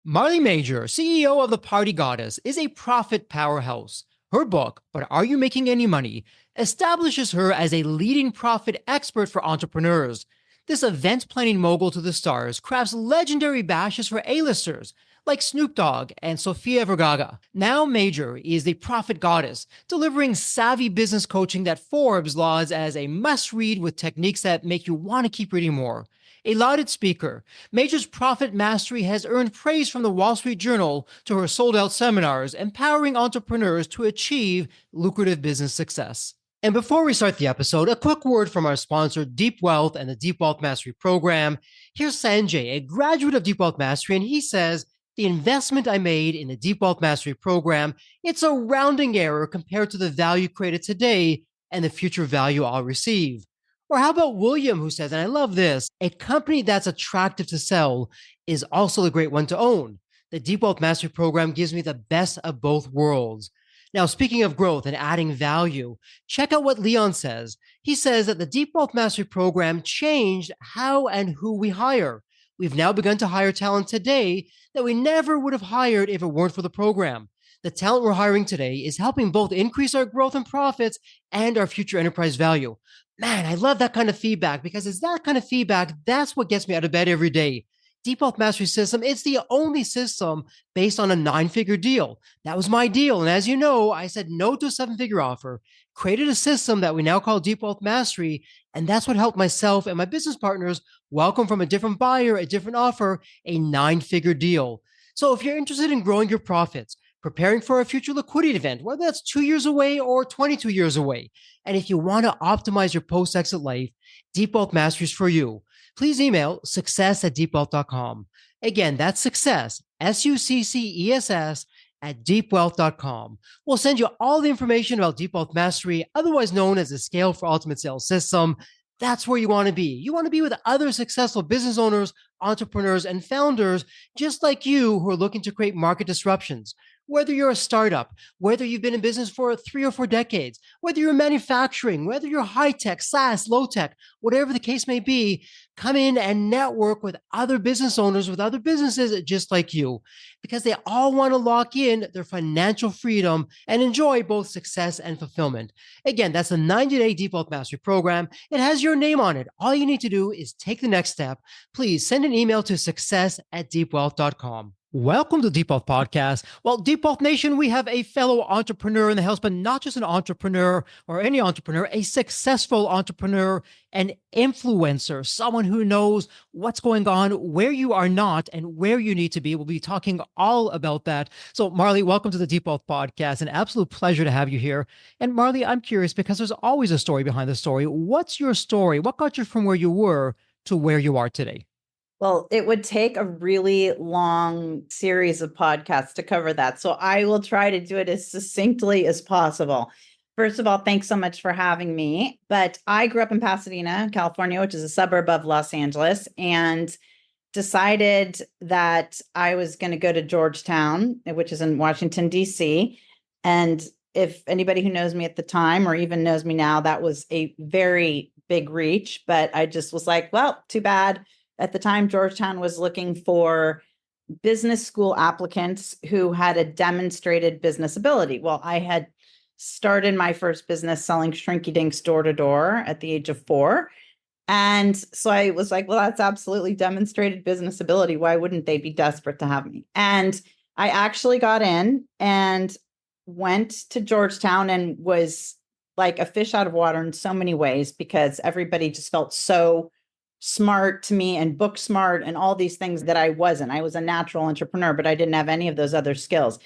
Marley Majcher, CEO of the Party Goddess, is a profit powerhouse. Her book, But Are You Making Any Money, establishes her as a leading profit expert for entrepreneurs. This event planning mogul to the stars crafts legendary bashes for A-listers like Snoop Dogg and Sofia Vergara. Now Major is the profit goddess, delivering savvy business coaching that Forbes lauds as a must-read with techniques that make you want to keep reading more. A lauded speaker, Major's profit mastery has earned praise from the Wall Street Journal to her sold-out seminars, empowering entrepreneurs to achieve lucrative business success. And before we start the episode, a quick word from our sponsor, Deep Wealth and the Deep Wealth Mastery Program. Here's Sanjay, a graduate of Deep Wealth Mastery, and he says, the investment I made in the Deep Wealth Mastery Program, it's a rounding error compared to the value created today and the future value I'll receive. Or how about William, who says, and I love this, a company that's attractive to sell is also a great one to own. The Deep Wealth Mastery Program gives me the best of both worlds. Now, speaking of growth and adding value, check out what Leon says. He says that the Deep Wealth Mastery Program changed how and who we hire. We've now begun to hire talent today that we never would have hired if it weren't for the program. The talent we're hiring today is helping both increase our growth and profits and our future enterprise value. Man, I love that kind of feedback because it's that kind of feedback that's what gets me out of bed every day. Deep Wealth Mastery System, it's the only system based on a 9-figure deal. That was my deal. And as you know, I said no to a 7-figure offer, created a system that we now call Deep Wealth Mastery. And that's what helped myself and my business partners welcome from a different buyer, a different offer, a 9-figure deal. So if you're interested in growing your profits, preparing for a future liquidity event, whether that's 2 years away or 22 years away, and if you want to optimize your post-exit life, Deep Wealth Mastery is for you. Please email success@deepwealth.com. Again, that's success, SUCCESS at deepwealth.com. We'll send you all the information about Deep Wealth Mastery, otherwise known as the Scale for Ultimate Sales System. That's where you want to be. You want to be with other successful business owners, entrepreneurs, and founders just like you who are looking to create market disruptions. Whether you're a startup, whether you've been in business for 3 or 4 decades, whether you're manufacturing, whether you're high tech, SaaS, low tech, whatever the case may be, come in and network with other business owners, with other businesses just like you, because they all want to lock in their financial freedom and enjoy both success and fulfillment. Again, that's the 90-day Deep Wealth Mastery Program. It has your name on it. All you need to do is take the next step. Please send an email to success@deepwealth.com. Welcome to Deep Wealth Podcast. Well, Deep Wealth Nation, we have a fellow entrepreneur in the house, but not just an entrepreneur or any entrepreneur, a successful entrepreneur, an influencer, someone who knows what's going on, where you are not, and where you need to be. We'll be talking all about that. So, Marley, welcome to the Deep Wealth Podcast. An absolute pleasure to have you here. And Marley, I'm curious because there's always a story behind the story. What's your story? What got you from where you were to where you are today? Well, it would take a really long series of podcasts to cover that. So I will try to do it as succinctly as possible. First of all, thanks so much for having me. But I grew up in Pasadena, California, which is a suburb of Los Angeles, and decided that I was going to go to Georgetown, which is in Washington, D.C. And if anybody who knows me at the time or even knows me now, that was a very big reach. But I just was like, well, too bad. At the time, Georgetown was looking for business school applicants who had a demonstrated business ability. Well, I had started my first business selling shrinky dinks door to door at the age of 4. And so I was like, well, that's absolutely demonstrated business ability. Why wouldn't they be desperate to have me? And I actually got in and went to Georgetown and was like a fish out of water in so many ways because everybody just felt so smart to me and book smart and all these things that I wasn't. I was a natural entrepreneur, but I didn't have any of those other skills.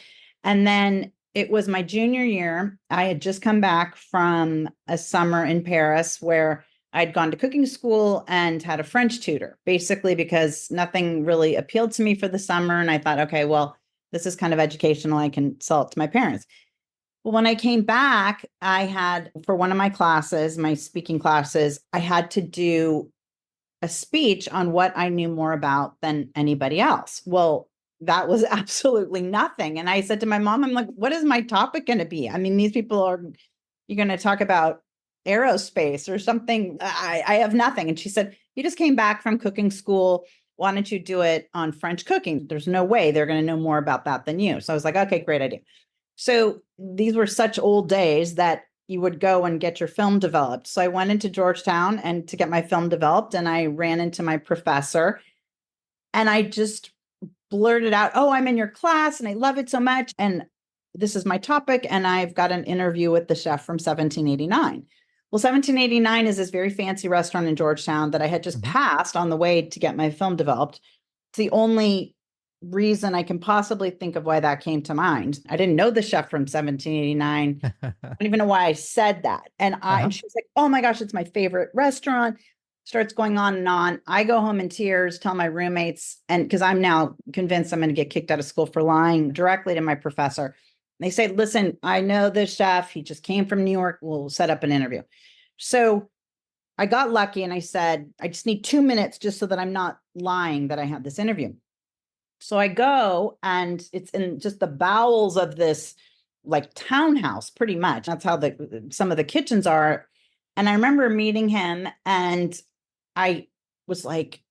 And then it was my junior year. I had just come back from a summer in Paris where I'd gone to cooking school and had a French tutor, basically because nothing really appealed to me for the summer. And I thought, okay, well, this is kind of educational. I can sell it to my parents. Well, when I came back, I had, for one of my classes, my speaking classes, I had to do a speech on what I knew more about than anybody else. Well, that was absolutely nothing. And I said to my mom, I'm like, what is my topic going to be? I mean, these people are, you're going to talk about aerospace or something. I have nothing. And she said, you just came back from cooking school. why don't you do it on French cooking? There's no way they're going to know more about that than you. So I was like, okay, great idea. So these were such old days that you would go and get your film developed. So I went into Georgetown and to get my film developed, and I ran into my professor and I just blurted out, oh, I'm in your class and I love it so much. And this is my topic. And I've got an interview with the chef from 1789. Well, 1789 is this very fancy restaurant in Georgetown that I had just passed on the way to get my film developed. It's the only reason I can possibly think of why that came to mind. I didn't know the chef from 1789. I don't even know why I said that. And and she was like, oh my gosh, it's my favorite restaurant. Starts going on and on. I go home in tears, tell my roommates, and because I'm now convinced I'm going to get kicked out of school for lying directly to my professor. They say, listen, I know this chef. He just came from New York. We'll set up an interview. So I got lucky and I said, I just need 2 minutes just so that I'm not lying that I had this interview. So I go and it's in just the bowels of this like townhouse, pretty much. That's how some of the kitchens are. And I remember meeting him and I was like,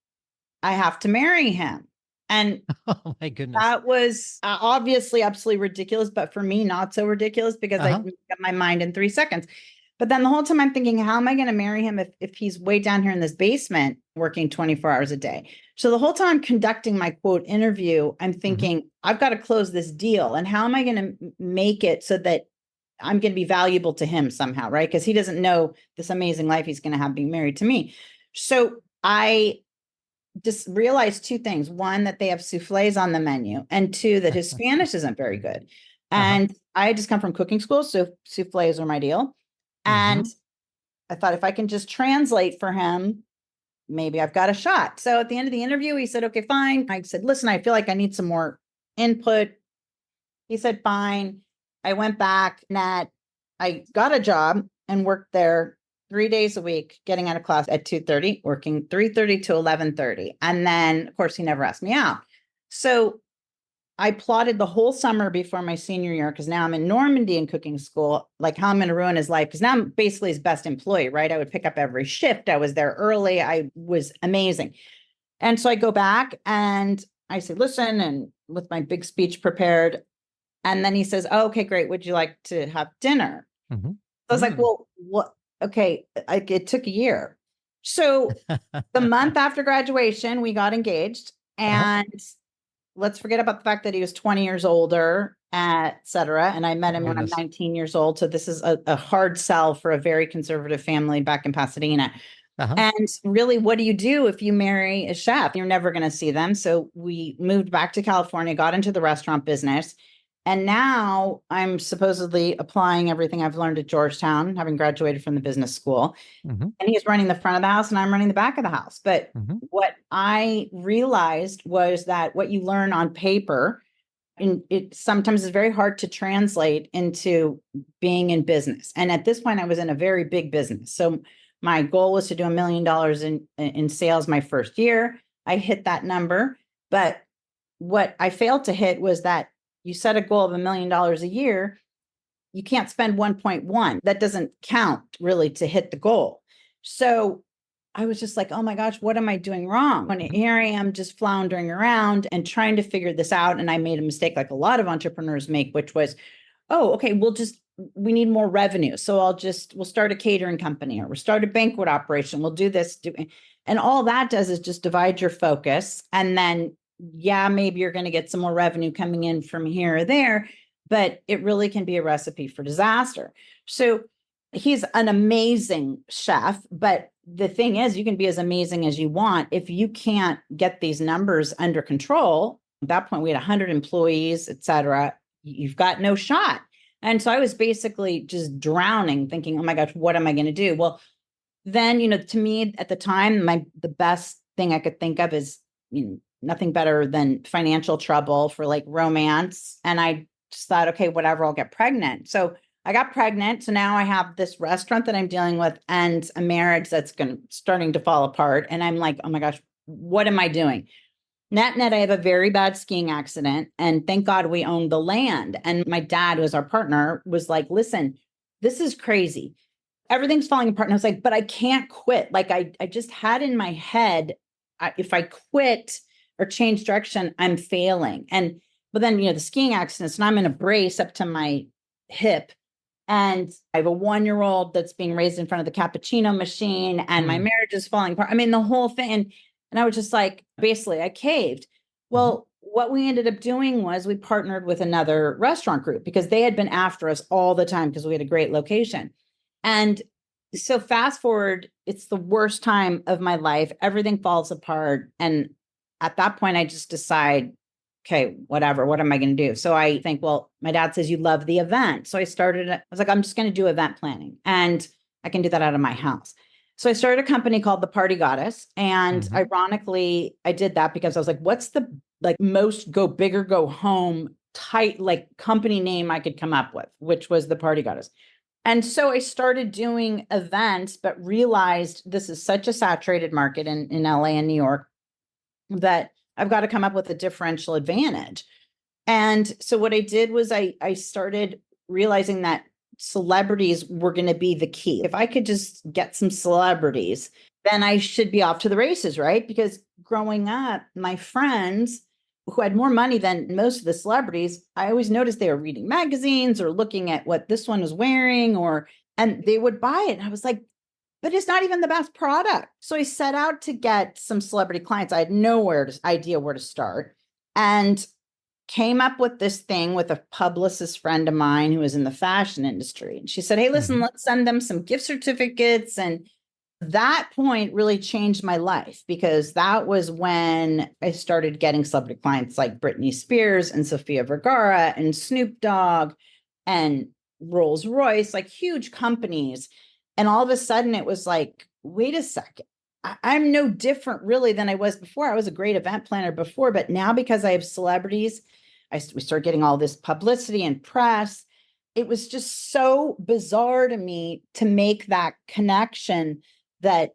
I have to marry him. And Oh my goodness. that was obviously absolutely ridiculous, but for me, not so ridiculous because I made up my mind in 3 seconds. But then the whole time I'm thinking, how am I going to marry him if he's way down here in this basement working 24 hours a day? So the whole time I'm conducting my quote interview, I'm thinking, I've got to close this deal. And how am I going to make it so that I'm going to be valuable to him somehow, right? Because he doesn't know this amazing life he's going to have being married to me. So I just realized 2 things. One, that they have souffles on the menu, and 2, that his Spanish isn't very good. And I just come from cooking school, so souffles are my deal. And I thought if I can just translate for him, maybe I've got a shot. So at the end of the interview, he said, okay, fine. I said, listen, I feel like I need some more input. He said, fine. I went back, Nat. I got a job and worked there 3 days a week, getting out of class at 2:30, working 3:30 to 11:30. And then, of course, he never asked me out. So I plotted the whole summer before my senior year, because now I'm in Normandy in cooking school, like how I'm going to ruin his life. Because now I'm basically his best employee, right? I would pick up every shift. I was there early. I was amazing. And so I go back and I say, listen, and with my big speech prepared. And then he says, oh, okay, great. Would you like to have dinner? I was like, well, what? Okay. It took a year. So the month after graduation, we got engaged, and let's forget about the fact that he was 20 years older, et cetera. And I met him when I'm 19 years old. So this is a hard sell for a very conservative family back in Pasadena. And really, what do you do if you marry a chef? You're never going to see them. So we moved back to California, got into the restaurant business. And now I'm supposedly applying everything I've learned at Georgetown, having graduated from the business school. And he's running the front of the house and I'm running the back of the house. But what I realized was that what you learn on paper, and it sometimes is very hard to translate into being in business. And at this point, I was in a very big business. So my goal was to do $1 million in sales my first year. I hit that number. But what I failed to hit was that you set a goal of $1 million a year, you can't spend 1.1. That doesn't count really to hit the goal. So I was just like, oh my gosh, what am I doing wrong? When here I am just floundering around and trying to figure this out. And I made a mistake like a lot of entrepreneurs make, which was, oh, okay, we need more revenue. So we'll start a catering company, or we'll start a banquet operation. We'll do this. And all that does is just divide your focus. And then, yeah, maybe you're going to get some more revenue coming in from here or there, but it really can be a recipe for disaster. So he's an amazing chef, but the thing is, you can be as amazing as you want. If you can't get these numbers under control, at that point, we had 100 employees, et cetera, you've got no shot. And so I was basically just drowning, thinking, oh my gosh, what am I going to do? Well, then, to me at the time, the best thing I could think of is, nothing better than financial trouble for like romance. And I just thought, okay, whatever, I'll get pregnant. So I got pregnant. So now I have this restaurant that I'm dealing with and a marriage that's starting to fall apart. And I'm like, oh my gosh, what am I doing? Net, I have a very bad skiing accident. And thank God we owned the land. And my dad, who was our partner, was like, listen, this is crazy. Everything's falling apart. And I was like, but I can't quit. Like I just had in my head, if I quit or change direction, I'm failing. But then, the skiing accidents, and I'm in a brace up to my hip. And I have a 1-year-old that's being raised in front of the cappuccino machine, and my marriage is falling apart. I mean, the whole thing. And I was just like, basically, I caved. Well, what we ended up doing was we partnered with another restaurant group because they had been after us all the time because we had a great location. And so fast forward, it's the worst time of my life. Everything falls apart. And at that point, I just decide, okay, whatever, what am I going to do? So I think, well, my dad says you love the event. So I was like, I'm just going to do event planning, and I can do that out of my house. So I started a company called the Party Goddess. And ironically, I did that because I was like, what's the most go big or go home tight, company name I could come up with, which was the Party Goddess. And so I started doing events, but realized this is such a saturated market in LA and New York that I've got to come up with a differential advantage. And so what I did was I started realizing that celebrities were going to be the key. If I could just get some celebrities, then I should be off to the races, right? Because growing up, my friends who had more money than most of the celebrities, I always noticed they were reading magazines or looking at what this one was wearing, and they would buy it. And I was like, but it's not even the best product. So I set out to get some celebrity clients. I had idea where to start, and came up with this thing with a publicist friend of mine who was in the fashion industry. And she said, hey, listen, let's send them some gift certificates. And that point really changed my life, because that was when I started getting celebrity clients like Britney Spears and Sofia Vergara and Snoop Dogg and Rolls Royce, huge companies. And all of a sudden it was like, wait a second, I'm no different really than I was before. I was a great event planner before, but now because I have celebrities, we start getting all this publicity and press. It was just so bizarre to me to make that connection, that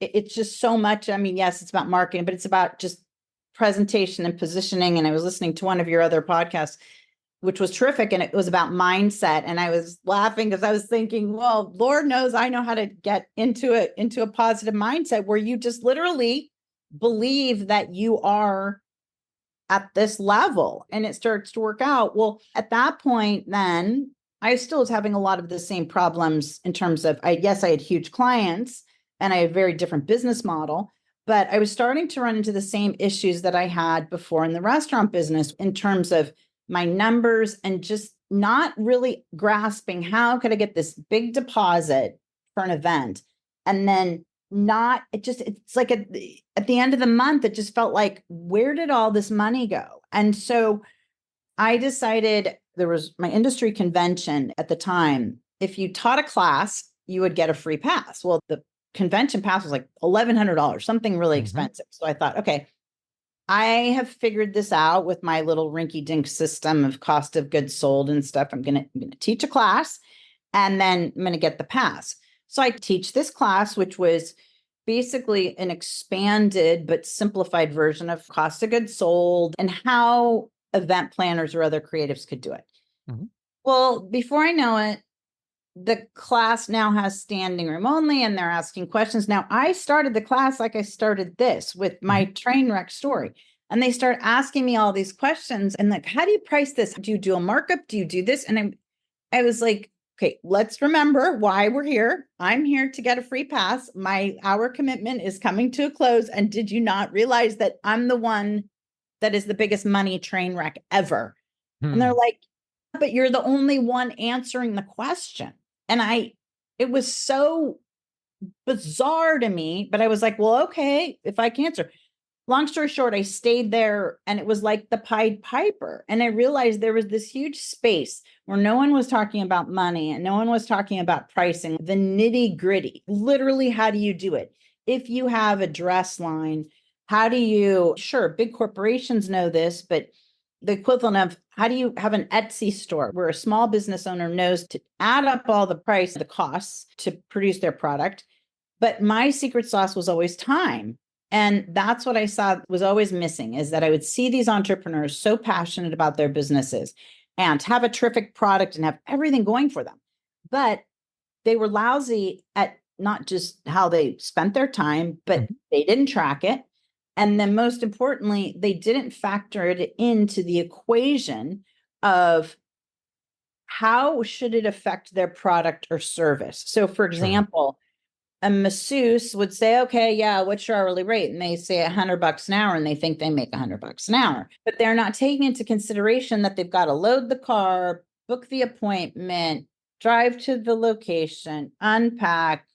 it's just so much. I mean, yes, it's about marketing, but it's about just presentation and positioning. And I was listening to one of your other podcasts, which was terrific. And it was about mindset. And I was laughing because I was thinking, well, Lord knows I know how to get into a positive mindset where you just literally believe that you are at this level, and it starts to work out. Well, at that point, then I still was having a lot of the same problems in terms of, I had huge clients and I had a very different business model, but I was starting to run into the same issues that I had before in the restaurant business in terms of my numbers, and just not really grasping how could I get this big deposit for an event, and then it's like at the end of the month, it just felt like, where did all this money go? And so I decided, there was my industry convention at the time. If you taught a class, you would get a free pass. Well, the convention pass was like $1,100, something really expensive. So I thought, okay, I have figured this out with my little rinky-dink system of cost of goods sold and stuff. I'm going to teach a class, and then I'm going to get the pass. So I teach this class, which was basically an expanded but simplified version of cost of goods sold and how event planners or other creatives could do it. Well, before I know it, the class now has standing room only, and they're asking questions. Now, I started the class like I started this with my train wreck story. And they start asking me all these questions and how do you price this? Do you do a markup? Do you do this? And I was like, okay, let's remember why we're here. I'm here to get a free pass. Our commitment is coming to a close. And did you not realize that I'm the one that is the biggest money train wreck ever? And they're like, but you're the only one answering the question. And it was so bizarre to me, but I was like, well, okay, if I can answer. Long story short, I stayed there, and it was like the Pied Piper. And I realized there was this huge space where no one was talking about money and no one was talking about pricing, the nitty gritty. Literally, how do you do it? If you have a dress line, sure, big corporations know this, but the equivalent of, how do you have an Etsy store where a small business owner knows to add up all the costs to produce their product? But my secret sauce was always time. And that's what I saw was always missing, is that I would see these entrepreneurs so passionate about their businesses and have a terrific product and have everything going for them. But they were lousy at not just how they spent their time, but they didn't track it. And then most importantly, they didn't factor it into the equation of how should it affect their product or service. So for Sure. example, a masseuse would say, okay, yeah, what's your hourly rate? And they say $100 an hour and they think they make $100 an hour, but they're not taking into consideration that they've got to load the car, book the appointment, drive to the location, unpack,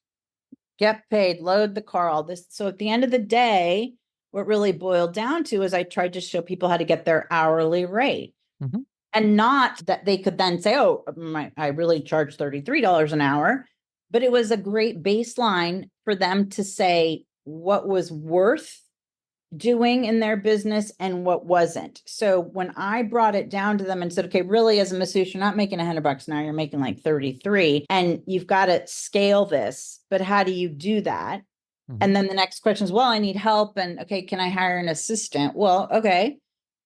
get paid, load the car, all this. So at the end of the day, what really boiled down to is I tried to show people how to get their hourly rate. Hmm. And not that they could then say, oh, I really charge $33 an hour. But it was a great baseline for them to say what was worth doing in their business and what wasn't. So when I brought it down to them and said, okay, really, as a masseuse, you're not making $100 an hour, you're making like 33, and you've got to scale this. But how do you do that? Hmm. And then the next question is, well, I need help. And okay, can I hire an assistant? Well, okay,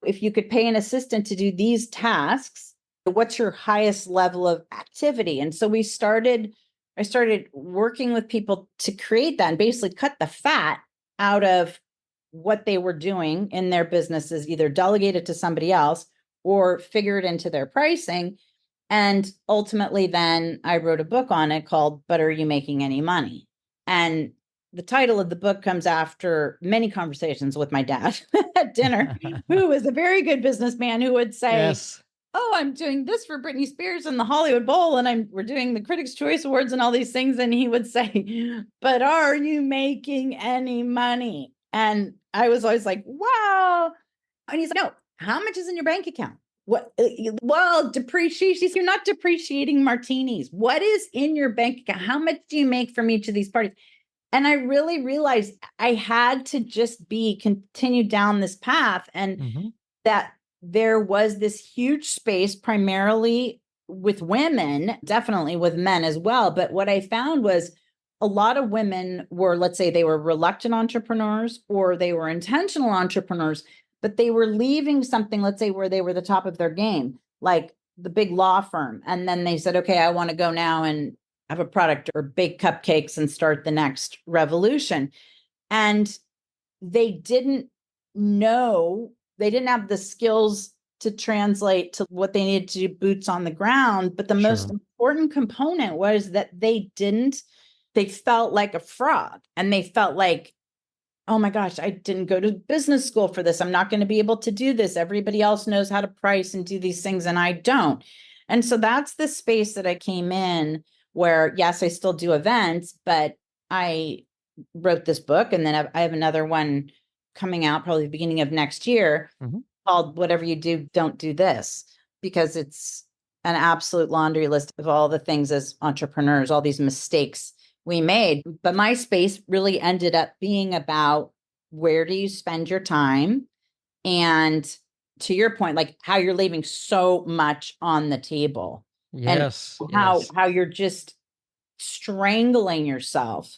if you could pay an assistant to do these tasks, what's your highest level of activity? And so I started working with people to create that and basically cut the fat out of what they were doing in their businesses, either delegate it to somebody else or figure it into their pricing. And ultimately, then I wrote a book on it called But Are You Making Any Money? And the title of the book comes after many conversations with my dad at dinner, who was a very good businessman who would say, Yes. oh, I'm doing this for Britney Spears and the Hollywood Bowl, and we're doing the Critics' Choice Awards and all these things. And he would say, but are you making any money? And I was always like, wow. And he's like, no, how much is in your bank account? What? Well, depreciation. You're not depreciating martinis. What is in your bank account? How much do you make from each of these parties? And I really realized I had to just continue down this path, and Hmm. that there was this huge space primarily with women, definitely with men as well. But what I found was a lot of women were, let's say they were reluctant entrepreneurs or they were intentional entrepreneurs, but they were leaving something, let's say where they were the top of their game, like the big law firm. And then they said, okay, I want to go now and have a product or bake cupcakes and start the next revolution. And they didn't know, they didn't have the skills to translate to what they needed to do, boots on the ground. But the most Sure. important component was that they felt like a fraud, and they felt like, oh my gosh, I didn't go to business school for this. I'm not going to be able to do this. Everybody else knows how to price and do these things, and I don't. And so that's the space that I came in where, yes, I still do events, but I wrote this book, and then I have another one coming out probably the beginning of next year Hmm. called Whatever You Do, Don't Do This, because it's an absolute laundry list of all the things as entrepreneurs, all these mistakes we made. But my space really ended up being about where do you spend your time? And to your point, like how you're leaving so much on the table, and Yes. how Yes. how you're just strangling yourself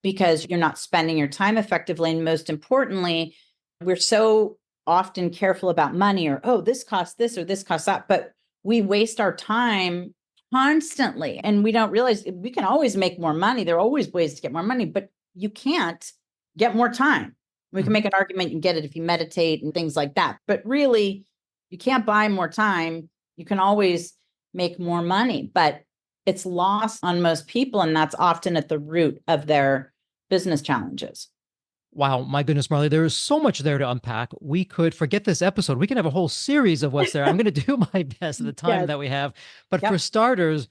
because you're not spending your time effectively. And most importantly, we're so often careful about money, or, oh, this costs this or this costs that, but we waste our time constantly. And we don't realize we can always make more money. There are always ways to get more money, but you can't get more time. We can Mhm. make an argument, you can get it if you meditate and things like that. But really, you can't buy more time. You can always make more money, but it's lost on most people. And that's often at the root of their business challenges. Wow, my goodness, Marley, there is so much there to unpack. We could forget this episode. We can have a whole series of what's there. I'm going to do my best at the time Yes. that we have. But for Yep. starters,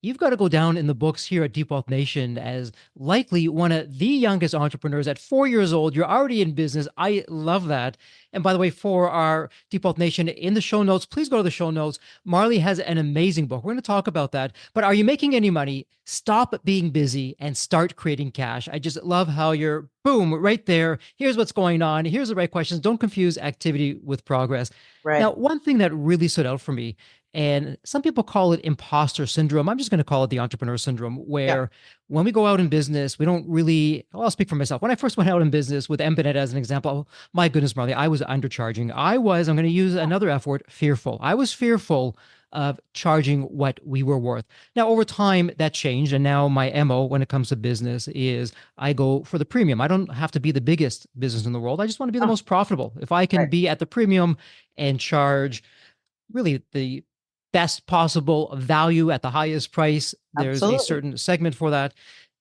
you've got to go down in the books here at Deep Wealth Nation as likely one of the youngest entrepreneurs at 4 years old. You're already in business. I love that. And by the way, for our Deep Wealth Nation, in the show notes, please go to the show notes. Marley has an amazing book. We're going to talk about that. But are you making any money? Stop being busy and start creating cash. I just love how you're, boom, right there. Here's what's going on. Here's the right questions. Don't confuse activity with progress. Right. Now, one thing that really stood out for me, and some people call it imposter syndrome. I'm just going to call it the entrepreneur syndrome, Yeah. where when we go out in business, we don't really, well, I'll speak for myself. When I first went out in business with Embedded as an example, my goodness, Marley, I was undercharging. I'm going to use another F word, fearful. I was fearful of charging what we were worth. Now, over time, that changed. And now my MO when it comes to business is I go for the premium. I don't have to be the biggest business in the world. I just want to be the Oh, most profitable. If I can right. be at the premium and charge really the best possible value at the highest price, there's a Absolutely. certain segment for that.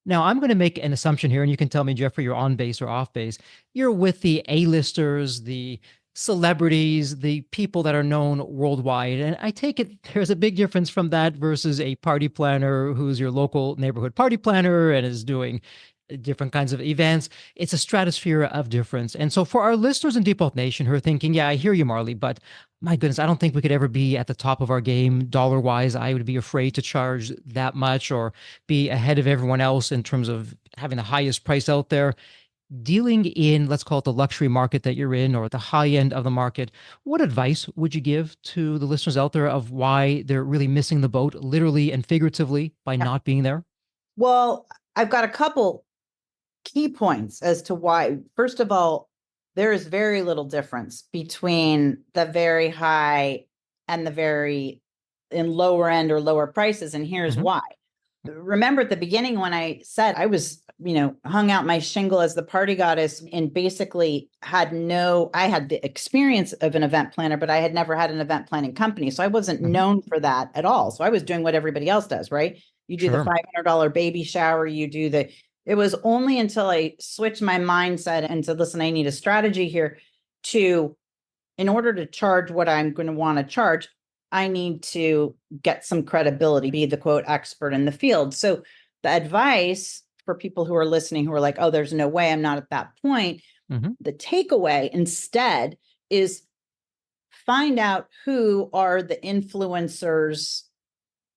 Now, I'm going to make an assumption here, and you can tell me, Jeffrey, you're on base or off base. You're with the A-listers, the celebrities, the people that are known worldwide. And I take it there's a big difference from that versus a party planner who's your local neighborhood party planner and is doing different kinds of events. It's a stratosphere of difference. And so for our listeners in Deep Health Nation who are thinking, yeah, I hear you, Marley, but my goodness, I don't think we could ever be at the top of our game dollar wise. I would be afraid to charge that much or be ahead of everyone else in terms of having the highest price out there. Dealing in, let's call it the luxury market that you're in or the high end of the market, what advice would you give to the listeners out there of why they're really missing the boat, literally and figuratively, by Yeah. not being there? Well, I've got a couple key points as to why. First of all, there is very little difference between the very high and the very in lower end or lower prices. And here's Hmm. why. Remember at the beginning when I said I was, hung out my shingle as the party goddess and basically I had the experience of an event planner, but I had never had an event planning company. So I wasn't Hmm. known for that at all. So I was doing what everybody else does, right? You do the Sure. $500 baby shower, it was only until I switched my mindset and said, listen, I need a strategy here in order to charge what I'm going to want to charge, I need to get some credibility, be the quote expert in the field. So the advice for people who are listening, who are like, oh, there's no way I'm not at that point. Hmm. The takeaway instead is find out who are the influencers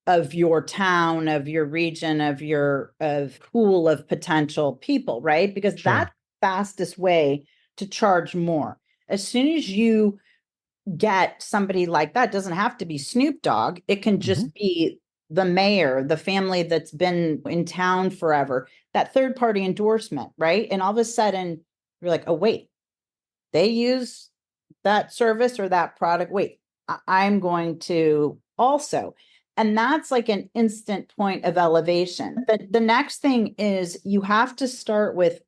of your town, of your region, of pool of potential people, right? Because Sure. that's the fastest way to charge more. As soon as you get somebody like that, doesn't have to be Snoop Dogg. It can Hmm. just be the mayor, the family that's been in town forever, that third party endorsement, right? And all of a sudden you're like, oh, wait, they use that service or that product. Wait, I'm going to also. And that's like an instant point of elevation. The next thing is you have to start with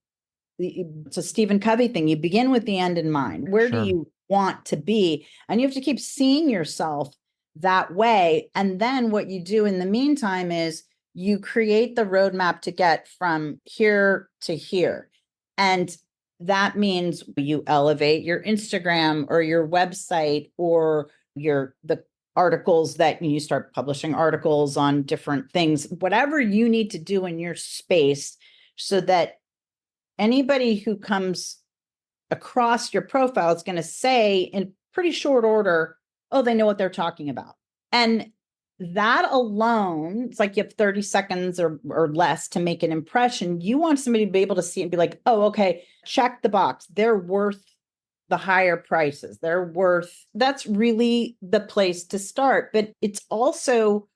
it's a Stephen Covey thing. You begin with the end in mind. Where do Sure. you want to be? And you have to keep seeing yourself that way. And then what you do in the meantime is you create the roadmap to get from here to here. And that means you elevate your Instagram or your website or the articles that you start publishing articles on different things, whatever you need to do in your space so that anybody who comes across your profile is going to say in pretty short order, oh, they know what they're talking about. And that alone, it's like you have 30 seconds or less to make an impression. You want somebody to be able to see and be like, oh, okay, check the box. They're worth the higher prices. That's really the place to start. But it's also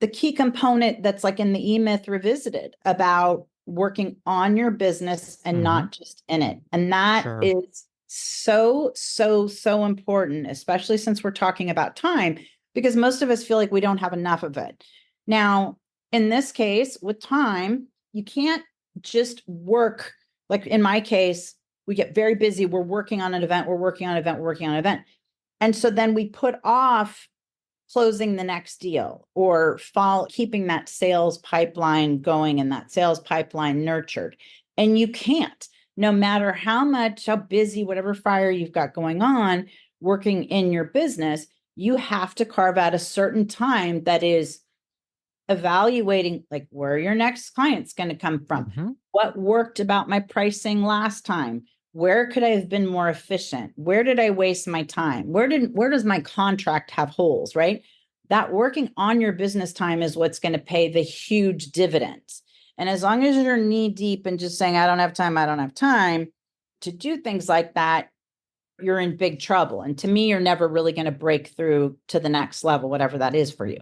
the key component that's like in the E-Myth Revisited about working on your business and Hmm. not just in it. And that Sure. is so, so, so important, especially since we're talking about time, because most of us feel like we don't have enough of it. Now, in this case, with time, you can't just work. Like in my case, we get very busy. We're working on an event, we're working on an event, we're working on an event. And so then we put off closing the next deal or keeping that sales pipeline going and that sales pipeline nurtured. And you can't, no matter how busy, whatever fire you've got going on, working in your business, you have to carve out a certain time that is evaluating like where your next client's going to come from. Hmm. What worked about my pricing last time? Where could I have been more efficient? Where did I waste my time? Where does my contract have holes, right? That working on your business time is what's going to pay the huge dividends. And as long as you're knee deep and just saying, I don't have time to do things like that, you're in big trouble. And to me, you're never really going to break through to the next level, whatever that is for you.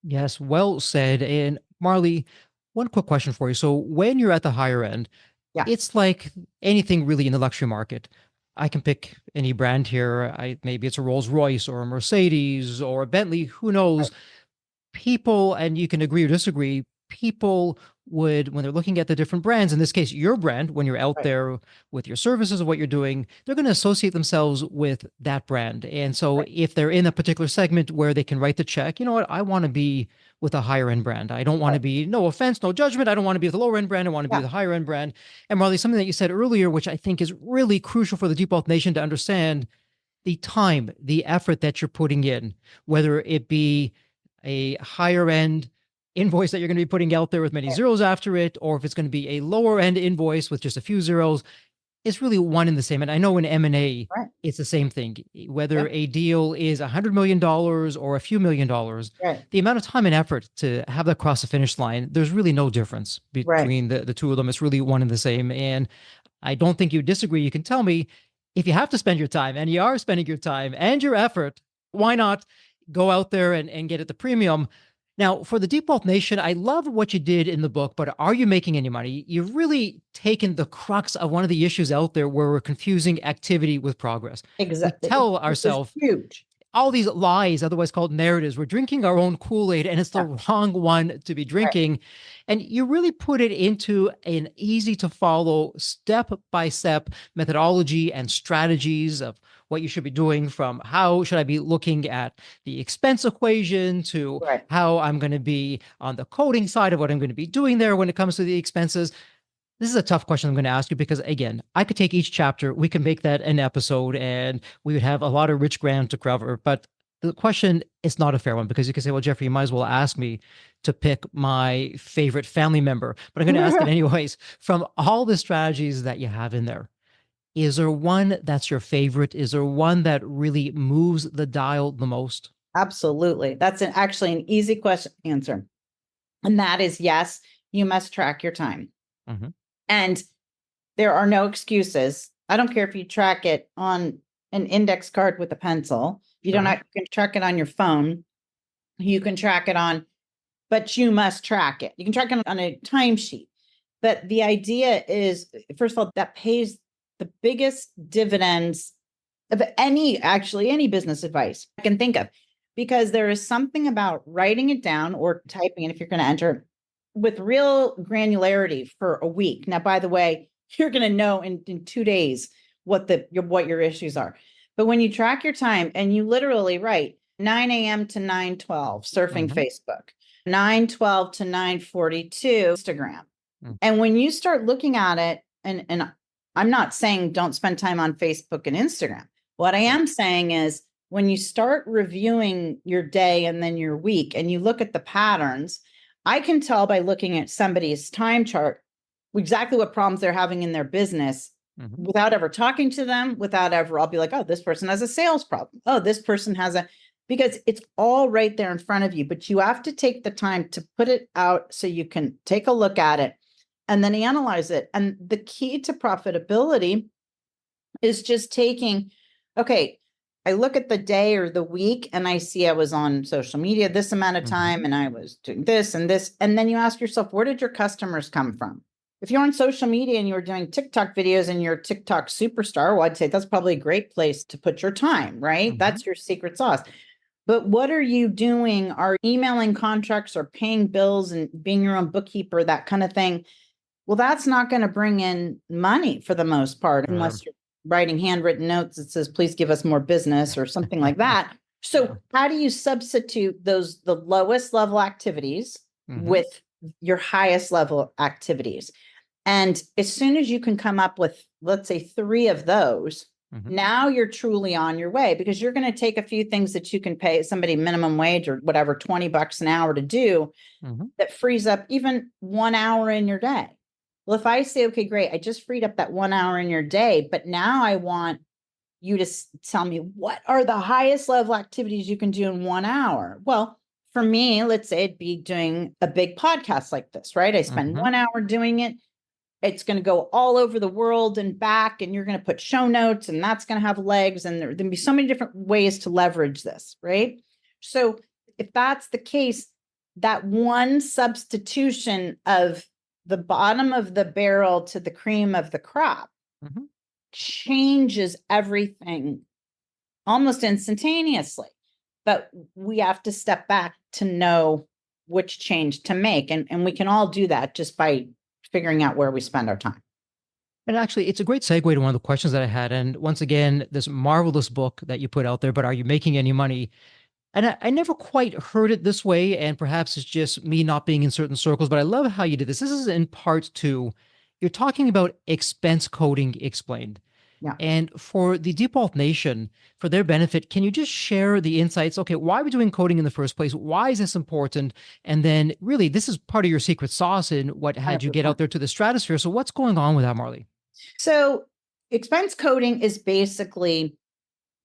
Yes, well said. And Marley, one quick question for you. So when you're at the higher end, Yeah. it's like anything really in the luxury market. I can pick any brand here. Maybe it's a Rolls Royce or a Mercedes or a Bentley, who knows? People, and you can agree or disagree, people would, when they're looking at the different brands, in this case, your brand, when you're out Right. there with your services or what you're doing, they're going to associate themselves with that brand. And so Right. if they're in a particular segment where they can write the check, you know what, I want to be with a higher end brand. I don't want to Right. be, no offense, no judgment. I don't want to be with a lower end brand. I want to be Yeah. with a higher end brand. And Marley, something that you said earlier, which I think is really crucial for the Deep Wealth Nation to understand, the time, the effort that you're putting in, whether it be a higher end invoice that you're going to be putting out there with many Right. zeros after it, or if it's going to be a lower end invoice with just a few zeros, it's really one and the same. And I know in M&A, Right. it's the same thing. Whether Yeah. a deal is $100 million or a few $1,000,000, Right. the amount of time and effort to have that cross the finish line, there's really no difference Right. between the two of them. It's really one and the same. And I don't think you disagree. You can tell me if you have to spend your time and you are spending your time and your effort, why not go out there and get at the premium? Now, for the Deep Wealth Nation, I love what you did in the book, but are you making any money? You've really taken the crux of one of the issues out there where we're confusing activity with progress. We Exactly. tell This is ourselves huge. all these lies, otherwise called narratives. We're drinking our own Kool-Aid, and it's the Yeah. wrong one to be Right. drinking. And you really put it into an easy to follow, step-by-step methodology and strategies of what you should be doing, from how should I be looking at the expense equation to Right. how I'm going to be on the coding side of what I'm going to be doing there when it comes to the expenses. This is a tough question I'm going to ask you because, again, I could take each chapter, we can make that an episode, and we would have a lot of rich ground to cover. But the question is not a fair one because you can say, well, Jeffrey, you might as well ask me to pick my favorite family member. But I'm going to ask it anyways. From all the strategies that you have in there, is there one that's your favorite? Is there one that really moves the dial the most? Absolutely. That's actually an easy question answer. And that is yes, you must track your time. Mm-hmm. And there are no excuses. I don't care if you track it on an index card with a pencil. You don't Sure. have, you can track it on your phone. You can track it on, but you must track it. You can track it on a timesheet. But the idea is, first of all, that pays the biggest dividends of any business advice I can think of, because there is something about writing it down or typing it if you're going to enter with real granularity for a week. Now, by the way, you're going to know in 2 days what your issues are. But when you track your time and you literally write 9 a.m. to 9:12 surfing Mm-hmm. Facebook, 9:12 to 9:42 Instagram. Mm-hmm. And when you start looking at it, and I'm not saying don't spend time on Facebook and Instagram. What I am saying is when you start reviewing your day and then your week and you look at the patterns, I can tell by looking at somebody's time chart exactly what problems they're having in their business Mm-hmm. without ever talking to them, I'll be like, oh, this person has a sales problem. Oh, this person has because it's all right there in front of you, but you have to take the time to put it out so you can take a look at it and then analyze it. And the key to profitability is just okay, I look at the day or the week and I see I was on social media this amount of time Mm-hmm. and I was doing this and this. And then you ask yourself, where did your customers come from? If you're on social media and you're doing TikTok videos and you're a TikTok superstar, well, I'd say that's probably a great place to put your time, right? Mm-hmm. That's your secret sauce. But what are you doing? Are emailing contracts or paying bills and being your own bookkeeper, that kind of thing? Well, that's not going to bring in money for the most part, Sure. unless you're writing handwritten notes that says, please give us more business or something like that. Yeah. So how do you substitute the lowest level activities Mm-hmm. with your highest level activities? And as soon as you can come up with, let's say, 3 of those, Mm-hmm. now you're truly on your way, because you're going to take a few things that you can pay somebody minimum wage or whatever, $20 an hour to do, Mm-hmm. that frees up even 1 hour in your day. Well, if I say, okay, great, I just freed up that 1 hour in your day, but now I want you to tell me what are the highest level activities you can do in 1 hour. Well, for me, let's say it'd be doing a big podcast like this, right? I spend Mm-hmm. 1 hour doing it. It's going to go all over the world and back, and you're going to put show notes, and that's going to have legs, and there'll be so many different ways to leverage this, right? So if that's the case, that one substitution of the bottom of the barrel to the cream of the crop Mm-hmm. changes everything almost instantaneously. But we have to step back to know which change to make. And we can all do that just by figuring out where we spend our time. And actually, it's a great segue to one of the questions that I had. And once again, this marvelous book that you put out there, but are you making any money? And I never quite heard it this way. And perhaps it's just me not being in certain circles, but I love how you did this. This is in part two. You're talking about expense coding explained. Yeah. And for the Default Nation, for their benefit, can you just share the insights? Okay, why are we doing coding in the first place? Why is this important? And then really, this is part of your secret sauce in what had you get 100%. out there to the stratosphere. So what's going on with that, Marley? So expense coding is basically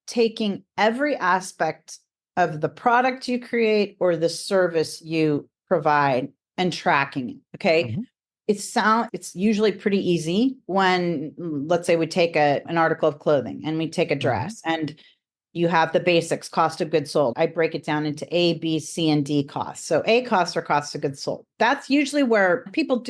taking every aspect of the product you create or the service you provide and tracking it. Okay. Mm-hmm. It's usually pretty easy when, let's say we take an article of clothing and we take a dress and you have the basics, cost of goods sold. I break it down into A, B, C, and D costs. So A costs are cost of goods sold. That's usually where people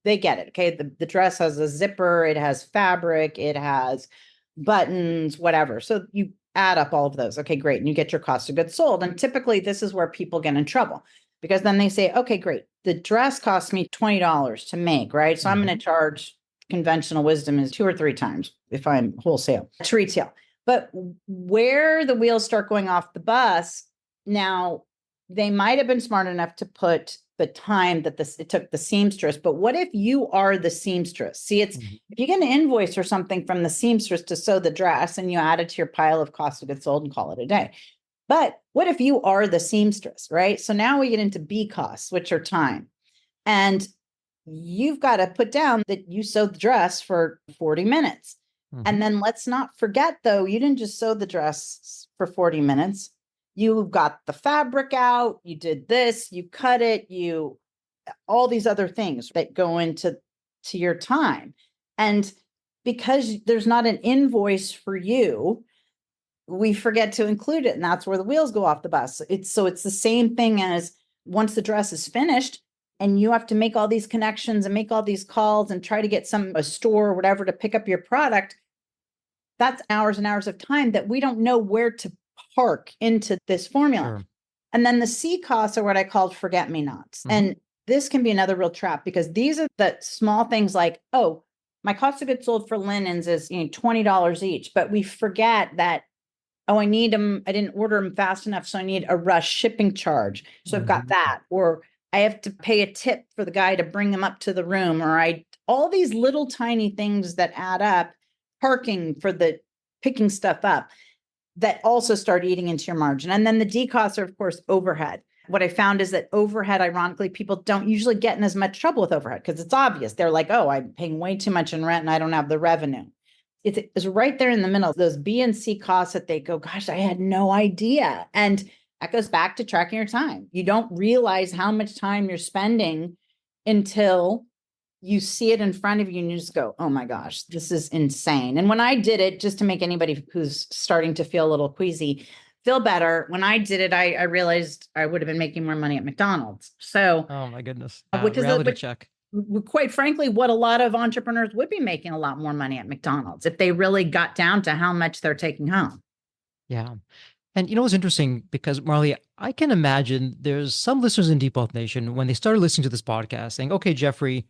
they get it. Okay. The dress has a zipper, it has fabric, it has buttons, whatever. So you add up all of those. Okay, great. And you get your cost of goods sold. And typically this is where people get in trouble because then they say, okay, great. The dress cost me $20 to make, right? So I'm going to charge, conventional wisdom is 2 or 3 times if I'm wholesale to retail. But where the wheels start going off the bus, now they might have been smart enough to put the time that it took the seamstress, but what if you are the seamstress? See, if you get an invoice or something from the seamstress to sew the dress and you add it to your pile of cost of goods sold and call it a day. But what if you are the seamstress, right? So now we get into B costs, which are time. And you've got to put down that you sewed the dress for 40 minutes. And then let's not forget, though, you didn't just sew the dress for 40 minutes. You got the fabric out, you did this, you cut it, all these other things that go into your time. And because there's not an invoice for you, we forget to include it. And that's where the wheels go off the bus. It's the same thing as once the dress is finished and you have to make all these connections and make all these calls and try to get a store or whatever to pick up your product. That's hours and hours of time that we don't know where to park into this formula. Sure. And then the C costs are what I called forget-me-nots. And this can be another real trap because these are the small things like, oh, my cost of goods sold for linens is $20 each, but we forget that, oh, I need them. I didn't order them fast enough. So I need a rush shipping charge. So I've got that, or I have to pay a tip for the guy to bring them up to the room, or all these little tiny things that add up, parking for the picking stuff up, that also start eating into your margin. And then the D costs are, of course, overhead. What I found is that overhead, ironically, people don't usually get in as much trouble with overhead because it's obvious. They're like, oh, I'm paying way too much in rent and I don't have the revenue. It's right there in the middle, those B and C costs that they go, gosh, I had no idea. And that goes back to tracking your time. You don't realize how much time you're spending until you see it in front of you and you just go, oh my gosh, this is insane. And when I did it, just to make anybody who's starting to feel a little queasy feel better, when I did it, I realized I would have been making more money at McDonald's. So, oh my goodness, which is reality check. Quite frankly, what a lot of entrepreneurs would be making a lot more money at McDonald's if they really got down to how much they're taking home. Yeah. And it's interesting because, Marley, I can imagine there's some listeners in Default Nation when they started listening to this podcast saying, okay, Jeffrey,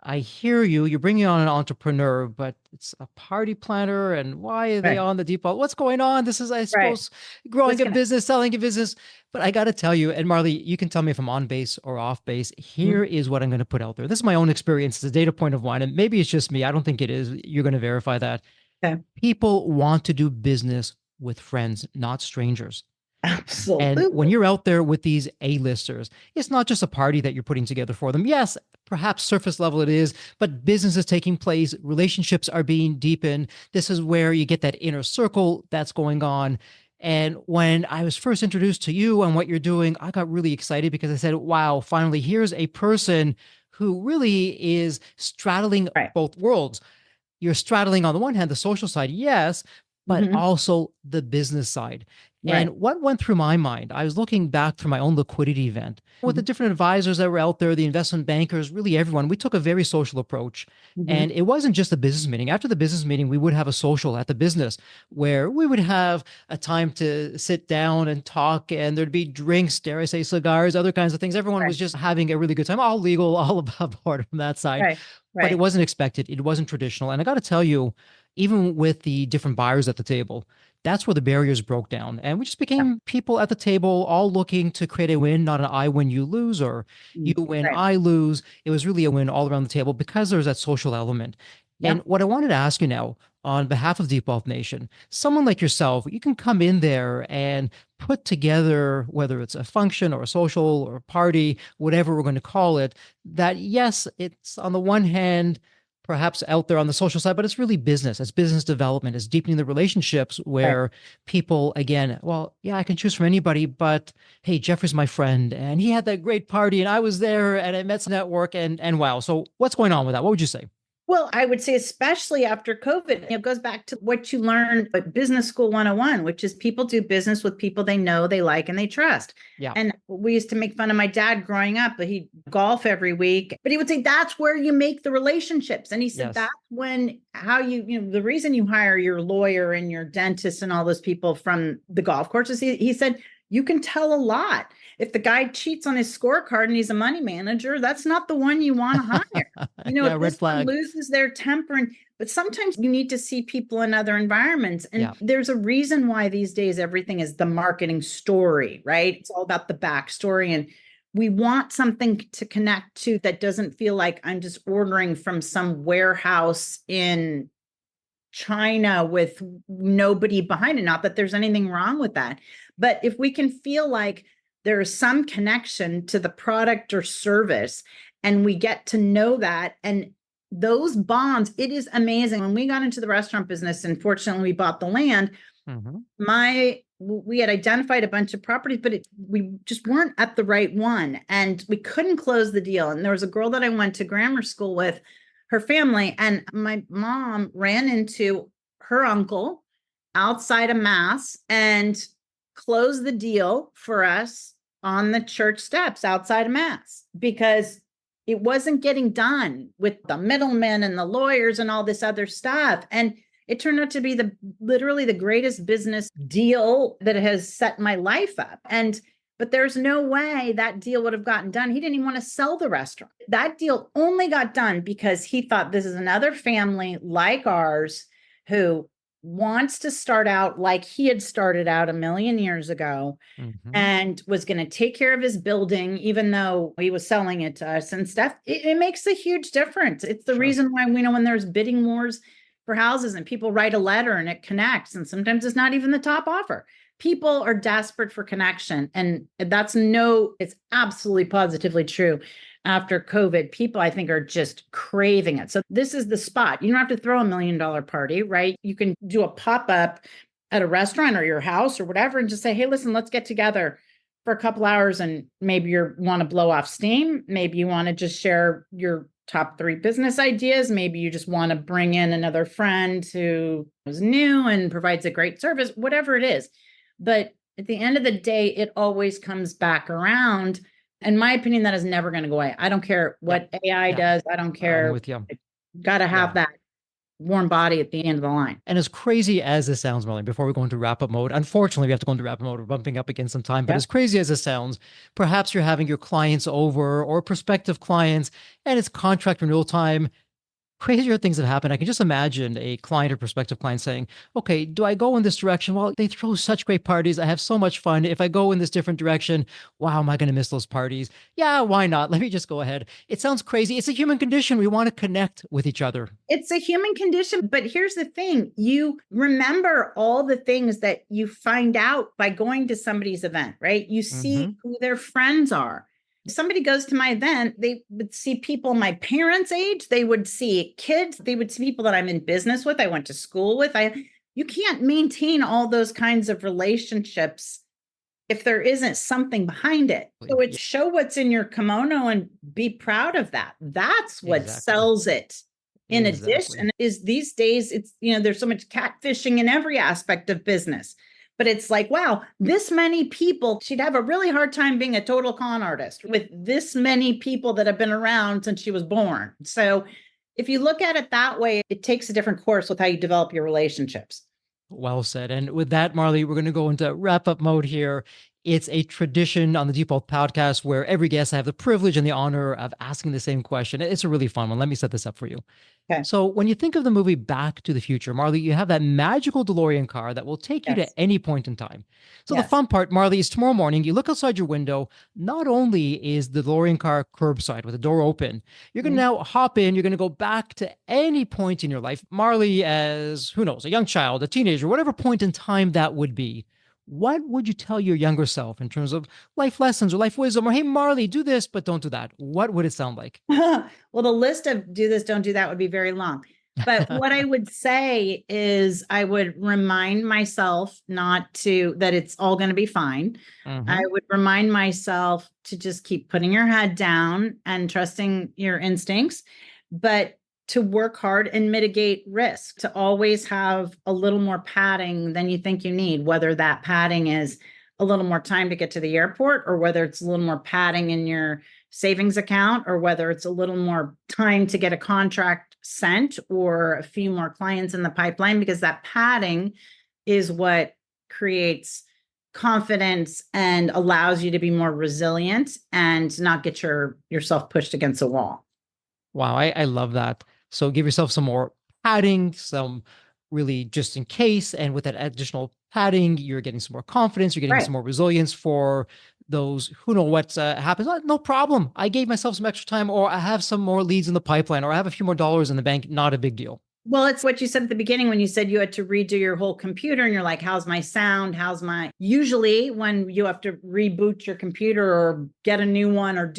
I hear you. You're bringing on an entrepreneur, but it's a party planner. And why are they on the default? What's going on? This is, I suppose, growing a business, selling a business. But I got to tell you, and Marley, you can tell me if I'm on base or off base. Here is what I'm going to put out there. This is my own experience. It's a data point of mine. And maybe it's just me. I don't think it is. You're going to verify that. Okay. People want to do business with friends, not strangers. Absolutely. And when you're out there with these A-listers, it's not just a party that you're putting together for them. Yes, perhaps surface level it is, but business is taking place. Relationships are being deepened. This is where you get that inner circle that's going on. And when I was first introduced to you and what you're doing, I got really excited because I said, wow, finally, here's a person who really is straddling both worlds. You're straddling on the one hand, the social side, yes, but also the business side. And Right. what went through my mind, I was looking back through my own liquidity event with the Mhm. different advisors that were out there, the investment bankers, really everyone. We took a very social approach. And Mhm. it wasn't just a business meeting. After the business meeting, we would have a social at the business where we would have a time to sit down and talk, and there'd be drinks, dare I say, cigars, other kinds of things. Everyone Right. was just having a really good time, all legal, all above board from that side. Right. But it Right. wasn't expected. It wasn't traditional. And I got to tell you, even with the different buyers at the table, that's where the barriers broke down. And we just Yeah. became people at the table, all looking to create a win, not an I win, you lose, or you Mm. win, Right. I lose. It was really a win all around the table because there's that social element. And Yep. what I wanted to ask you now, on behalf of Deep Wealth Nation, someone like yourself, you can come in there and put together, whether it's a function or a social or a party, whatever we're going to call it, that yes, it's on the one hand, perhaps out there on the social side, but it's really business. It's business development. It's deepening the relationships Right. where people, again, well, yeah, I can choose from anybody, but hey, Jeffrey's my friend and he had that great party and I was there and I met some network and wow. So what's going on with that? What would you say? Well, I would say, especially after COVID, it goes back to what you learned at Business School 101, which is people do business with people they know, they like, and they trust. Yeah. And we used to make fun of my dad growing up, but he'd golf every week. But he would say, that's where you make the relationships. And he said, that's Yes. when, how the reason you hire your lawyer and your dentist and all those people from the golf courses, he said, you can tell a lot. If the guy cheats on his scorecard and he's a money manager, that's not the one you want to hire. Yeah. If Red this one flag. loses their temper, but sometimes you need to see people in other environments. And Yeah. there's a reason why these days everything is the marketing story, right? It's all about the backstory. And we want something to connect to that doesn't feel like I'm just ordering from some warehouse in China with nobody behind it. Not that there's anything wrong with that. But if we can feel like there is some connection to the product or service, and we get to know that, and those bonds, it is amazing. When we got into the restaurant business, and fortunately we bought the land, Mm-hmm. we had identified a bunch of properties, but we just weren't at the right one, and we couldn't close the deal. And there was a girl that I went to grammar school with, her family, and my mom ran into her uncle outside of mass and closed the deal for us on the church steps outside of mass, because it wasn't getting done with the middlemen and the lawyers and all this other stuff. And it turned out to be literally the greatest business deal that has set my life up. But there's no way that deal would have gotten done. He didn't even want to sell the restaurant. That deal only got done because he thought, this is another family like ours who wants to start out like he had started out a million years ago, Mm-hmm. and was going to take care of his building, even though he was selling it to us and stuff. It makes a huge difference. It's the Sure. reason why we know when there's bidding wars for houses and people write a letter and it connects, and sometimes it's not even the top offer. People are desperate for connection. And it's absolutely positively true. After COVID, people, I think, are just craving it. So this is the spot. You don't have to throw $1 million party, right? You can do a pop-up at a restaurant or your house or whatever, and just say, hey, listen, let's get together for a couple hours, and maybe you want to blow off steam. Maybe you want to just share your top 3 business ideas. Maybe you just want to bring in another friend who is new and provides a great service, whatever it is. But at the end of the day, it always comes back around. In my opinion, that is never going to go away. I don't care Yeah. what AI Yeah. does. I don't I'm care. with you. Got to have Yeah. that warm body at the end of the line. And as crazy as this sounds, Marlene, before we go into wrap up mode, unfortunately, we have to go into wrap up mode. We're bumping up against some time. But Yeah. as crazy as it sounds, perhaps you're having your clients over or prospective clients, and it's contract renewal time. Crazier things have happened. I can just imagine a client or prospective client saying, okay, do I go in this direction? Well, they throw such great parties. I have so much fun. If I go in this different direction, wow, am I going to miss those parties? Yeah, why not? Let me just go ahead. It sounds crazy. It's a human condition. We want to connect with each other. It's a human condition. But here's the thing, you remember all the things that you find out by going to somebody's event, right? You see Mm-hmm. who their friends are. If somebody goes to my event, they would see people my parents' age, they would see kids, they would see people that I'm in business with, I went to school with. You can't maintain all those kinds of relationships if there isn't something behind it. So it's show what's in your kimono and be proud of that. That's what Exactly. sells it. In Exactly. addition, is these days, there's so much catfishing in every aspect of business. But it's like, wow, this many people, she'd have a really hard time being a total con artist with this many people that have been around since she was born. So if you look at it that way, it takes a different course with how you develop your relationships. Well said. And with that, Marley, we're going to go into wrap up mode here. It's a tradition on the Default podcast where every guest I have the privilege and the honor of asking the same question. It's a really fun one. Let me set this up for you. Okay. So when you think of the movie Back to the Future, Marley, you have that magical DeLorean car that will take you Yes. to any point in time. So the Yes. fun part, Marley, is tomorrow morning, you look outside your window. Not only is the DeLorean car curbside with the door open, you're going to now hop in. You're going to go back to any point in your life, Marley, as who knows, a young child, a teenager, whatever point in time that would be. What would you tell your younger self in terms of life lessons or life wisdom? Or, hey, Marley, do this, but don't do that. What would it sound like? Well, the list of do this, don't do that would be very long. But what I would say is I would remind myself that it's all going to be fine. I would remind myself to just keep putting your head down and trusting your instincts, but to work hard and mitigate risk, to always have a little more padding than you think you need, whether that padding is a little more time to get to the airport, or whether it's a little more padding in your savings account, or whether it's a little more time to get a contract sent or a few more clients in the pipeline, because that padding is what creates confidence and allows you to be more resilient and not get yourself pushed against a wall. Wow, I love that. So give yourself some more padding, some really just in case. And with that additional padding, you're getting some more confidence, you're getting some more resilience for those who know what happens. No problem. I gave myself some extra time, or I have some more leads in the pipeline, or I have a few more dollars in the bank. Not a big deal. Well, it's what you said at the beginning when you said you had to redo your whole computer and you're like, how's my sound? Usually when you have to reboot your computer or get a new one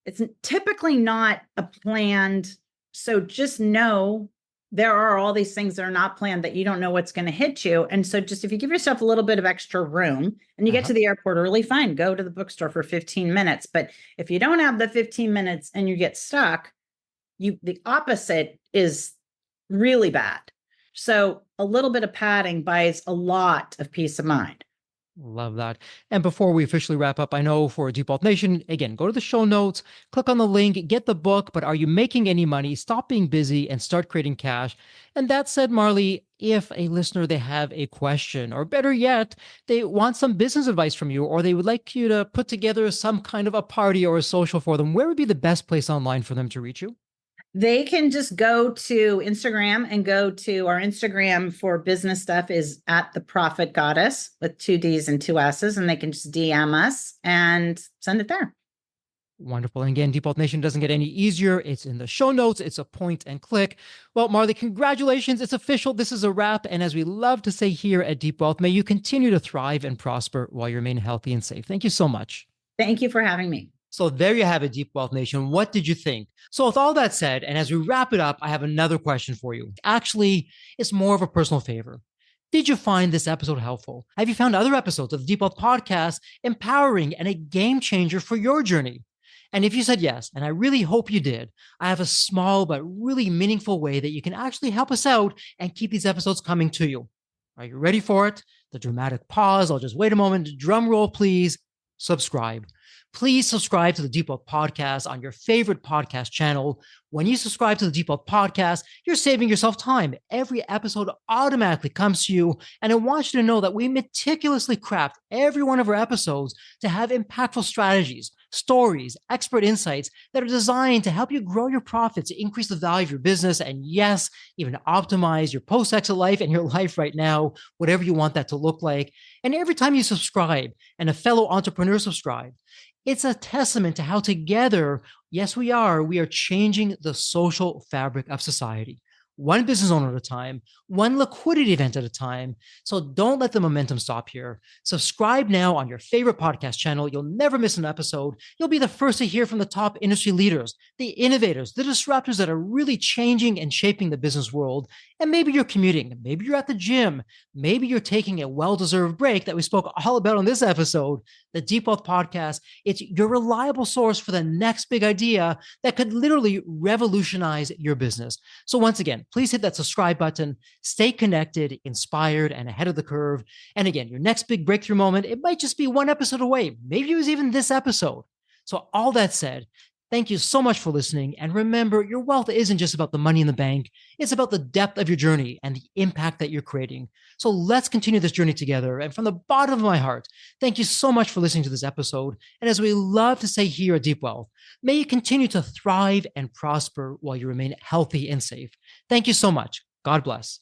it's typically not a planned. So just know there are all these things that are not planned that you don't know what's going to hit you. And so just if you give yourself a little bit of extra room and you get to the airport early, fine, go to the bookstore for 15 minutes. But if you don't have the 15 minutes and you get stuck, the opposite is really bad. So a little bit of padding buys a lot of peace of mind. Love that. And before we officially wrap up, I know for Default Nation, again, go to the show notes, click on the link, get the book, but are you making any money? Stop being busy and start creating cash. And that said, Marley, if a listener, they have a question, or better yet, they want some business advice from you, or they would like you to put together some kind of a party or a social for them, where would be the best place online for them to reach you? They can just go to Instagram and go to our Instagram for business stuff is at the Profit Goddess with 2 D's and 2 S's. And they can just DM us and send it there. Wonderful. And again, Default Nation doesn't get any easier. It's in the show notes. It's a point and click. Well, Marley, congratulations. It's official. This is a wrap. And as we love to say here at Deep Wealth, may you continue to thrive and prosper while you remain healthy and safe. Thank you so much. Thank you for having me. So there you have it, Deep Wealth Nation. What did you think? So with all that said, and as we wrap it up, I have another question for you. Actually, it's more of a personal favor. Did you find this episode helpful? Have you found other episodes of the Deep Wealth Podcast empowering and a game changer for your journey? And if you said yes, and I really hope you did, I have a small but really meaningful way that you can actually help us out and keep these episodes coming to you. Are you ready for it? The dramatic pause. I'll just wait a moment. Drum roll, please. Subscribe. Please subscribe to the Deep Wealth Podcast on your favorite podcast channel. When you subscribe to the Deep Wealth Podcast, you're saving yourself time. Every episode automatically comes to you. And I want you to know that we meticulously craft every one of our episodes to have impactful strategies, stories, expert insights that are designed to help you grow your profits, increase the value of your business, and yes, even optimize your post-exit life and your life right now, whatever you want that to look like. And every time you subscribe and a fellow entrepreneur subscribe, it's a testament to how together, yes, we are changing the social fabric of society. One business owner at a time, one liquidity event at a time. So don't let the momentum stop here. Subscribe now on your favorite podcast channel. You'll never miss an episode. You'll be the first to hear from the top industry leaders, the innovators, the disruptors that are really changing and shaping the business world. And maybe you're commuting, maybe you're at the gym, maybe you're taking a well-deserved break that we spoke all about on this episode. The Deep Wealth Podcast, it's your reliable source for the next big idea that could literally revolutionize your business. So once again, please hit that subscribe button. Stay connected, inspired, and ahead of the curve. And again, your next big breakthrough moment, it might just be one episode away. Maybe it was even this episode. So all that said, thank you so much for listening. And remember, your wealth isn't just about the money in the bank. It's about the depth of your journey and the impact that you're creating. So let's continue this journey together. And from the bottom of my heart, thank you so much for listening to this episode. And as we love to say here at Deep Wealth, may you continue to thrive and prosper while you remain healthy and safe. Thank you so much. God bless.